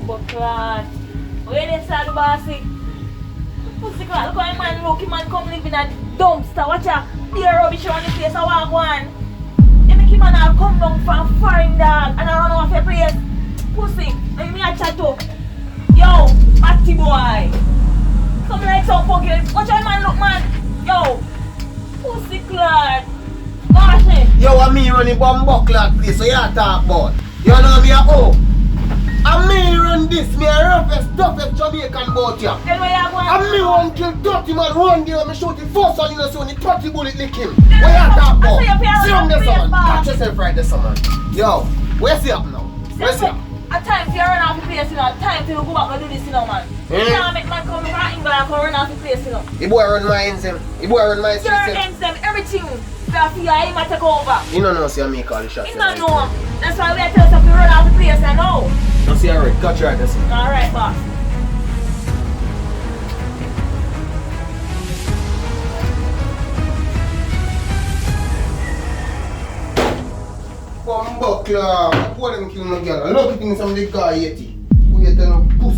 Buckland. Where they start the bossy? Pussy clot, look how man look, man come live in a dumpster. Watch out, dear rubbish on the place, I walk one. You make him and I'll come down from foreign dog and I run off your place. Pussy, and me a chat up. Yo, Matty boy. Come like some fucking, watch how man look man. Yo, pussy clot. Gosh it. Yo, I'm me running bomb buckler place, so you talk about. You know me a oh. I'm me run this, me a roughest, toughest Jamaican boat here. Then where you going? I'm me one kill 30 man one day when me shoot the first one in the sun, the 30 bullet lick him. Where you talk about? See him there son, catch yourself right there son man. Yo, where's he up now? Where's he up? At times you run off the place, you know, at times you go back and do this, you know man. You can't make man come from England and come run off the place, you know. The boy run my ends him. The boy run my Your ends them, everything. So I feel like he might take over. You don't know see I make all the shots. He don't know. That's why we are telling us to run off the place, I know. No see alright, cut you right there son. Alright boss. Buckler, what them kill my girl? I love things from the guy yeti. Who you tell him puss?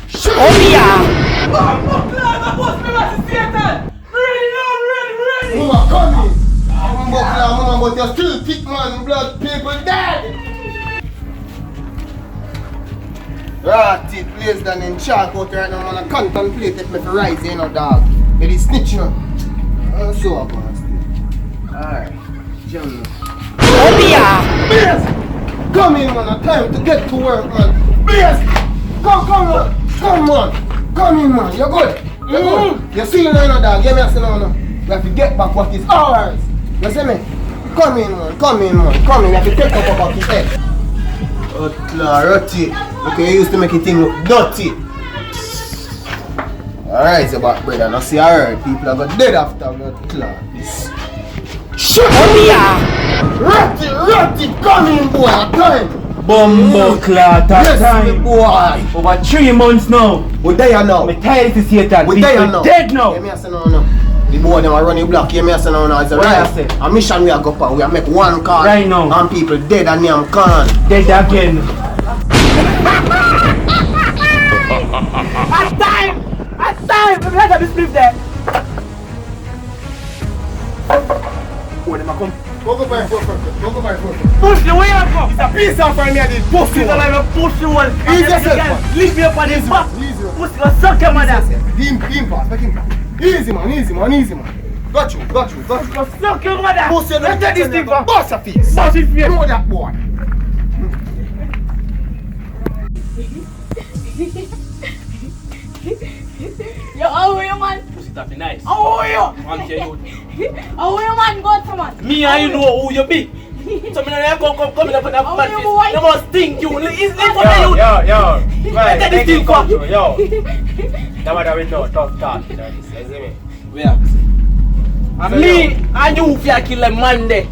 Shit! Oh yeah! Buckler, the boss me was Satan! Ready now, ready! Mama coming! Buckler, mama, but you're still thick man, blood people dead! Right, it plays down in chalk out right now, man. I contemplate if me for rise, you know, dog. But it's snitch, you know. So up, man, still. Alright, jump. Oh yeah! Blaze! Come in, man. Time to get to work, man. Blaze! Come on. Come in, man. You're good. You're good. You see, you know, dog. Give me a say now. We have to get back what is ours. You see me? Come in, man. Come in. We have to take up about his head. Rotty. Okay, you used to make it thing look dirty. Alright, so back, brother. Now see, alright. People are going dead after blood clot. Shut Oh yeah! Rotty, come in, boy, time! Bumbo clot Yes, time! boy! Over 3 months now! We there now! I'm tired to see that! We there now! Dead now! Hear me say no. The boy them are running block, hear me say no. It's a right. A mission we are go for, we are make one call. Right now! And people dead and them gone. Dead again! At time! Let me have this sleep there! Oh, them a come. Go by first. Push the way I come! It's a piece of me and the pussy. It's like a push the one. Easy yourself. Leave me up on this back. Easy. Pussy gonna suck your mother. Him pass, make him pass. Easy man. Got you. Gonna suck your mother. Pussy, Let's take this thing back. Boss your face. Boss his face. Know that boy. Yo, how are you man? Pussy that be nice. How are you? I'm tell you. How are you man? Go to man. Me and you know who you be. So me not come in up on that bad face. You must think you. It's for you. Yo. Right, Let this thing come go. through, yo. That matter with no tough talk, you know this, you see me? Where? And me and you if you kill them man there.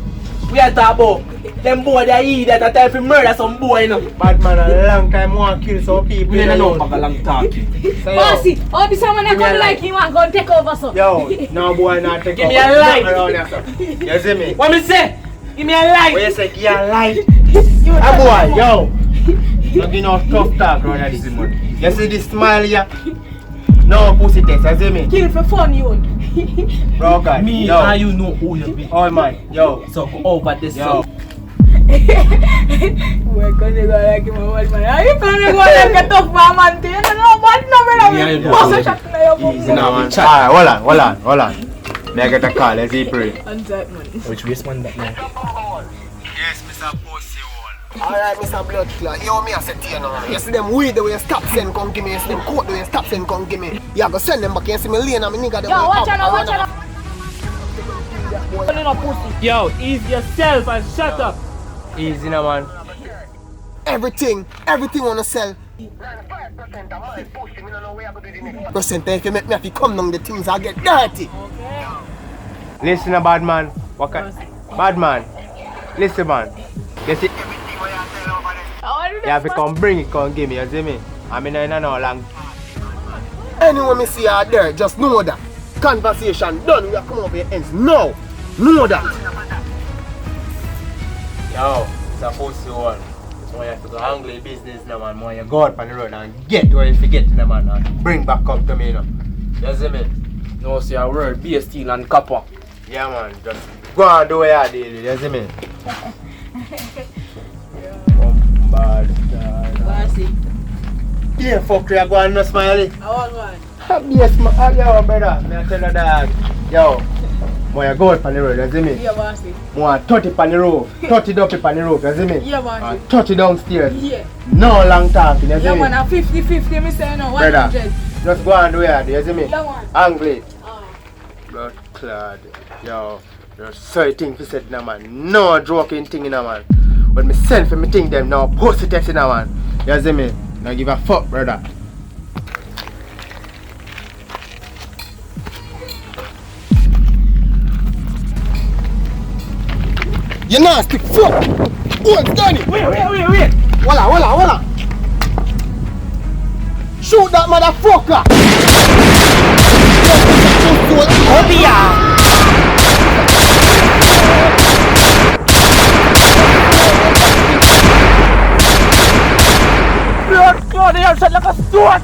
We are talking about them boy they eat that a time for murder some boy you know. Bad man a long time want kill some people. We don't know about a long talk. So, yo, Bossy, oh this one I come like you and go and take over so. yo, no boy not take Give me over a light. nothing around here, sir. You see me? What me say? Give me a light. What you say? Give me a light. You Ah boy, yo. Don't give no tough talk around here this morning. You see this smile here? No pussy test, you see me? kill for fun you. Bro, guy, Me yo. and you know who you be. Oh man, yo. So go over this Yo. son. We're gonna go like him one man. Are you gonna go like a tough man? You don't know what number Yeah, of yeah, boss yeah. a shot na your Easy now, man. Alright, hold on. May I get a call? Let's see, pray. Answer man. Which respond that now? Yes, Mr. Pussy Wall. Alright, Mr. Blood Clot, yo, me I say to you now. You see them weed the way you stop send come give me. You see them coat the way you stop send come give me. You go send them back, you see me lane and me nigga them. Yo, watch out. Yo, ease yourself and shut up. Easy now, man. Everything wanna sell. Percent if you make me have to come down the things I get dirty. Listen, bad man. What kind? Bad man. Listen, man. You see, you have to come bring it, come give me. You see me? I mean, I don't know long. Anyone me see out there, just know that. Conversation done, we are coming over your ends. No! Know that. Yo, it's a pussy one. Boy, you have to go handle your business now, man. Boy, you go out on the road and get where you forget, you know, man. And bring back up to me, you know. You see me? No, see a word, be a steel and copper. Yeah, man. Just go and do what you do, you see me? Bad, Bossy. yeah, fuck you, go and no smiley. I want one. Yes, yo, brother. Me I tell you that. Yo, boy, you go out on the road, you see me? Yeah, bossy. More 30 on the roof, 30 up on the roof, you see me? Yeah, bossy. And 30 downstairs. Yeah. No long talking, you see Yeah, me? man, I'm 50-50, me say no, 100. Brother, just go and do it, you see me? Yeah, man. Angle it. Oh. Blood clad. Yo, there's certain things to say, now, man. No joking thing, you know, man. When me send for me thing, them now post it, you know, man. You see me? Now give a fuck, brother. You nasty fuck! What's done it? Wait. Walla. Shoot that motherfucker! Come here. Blood, God, they are shot like a sword.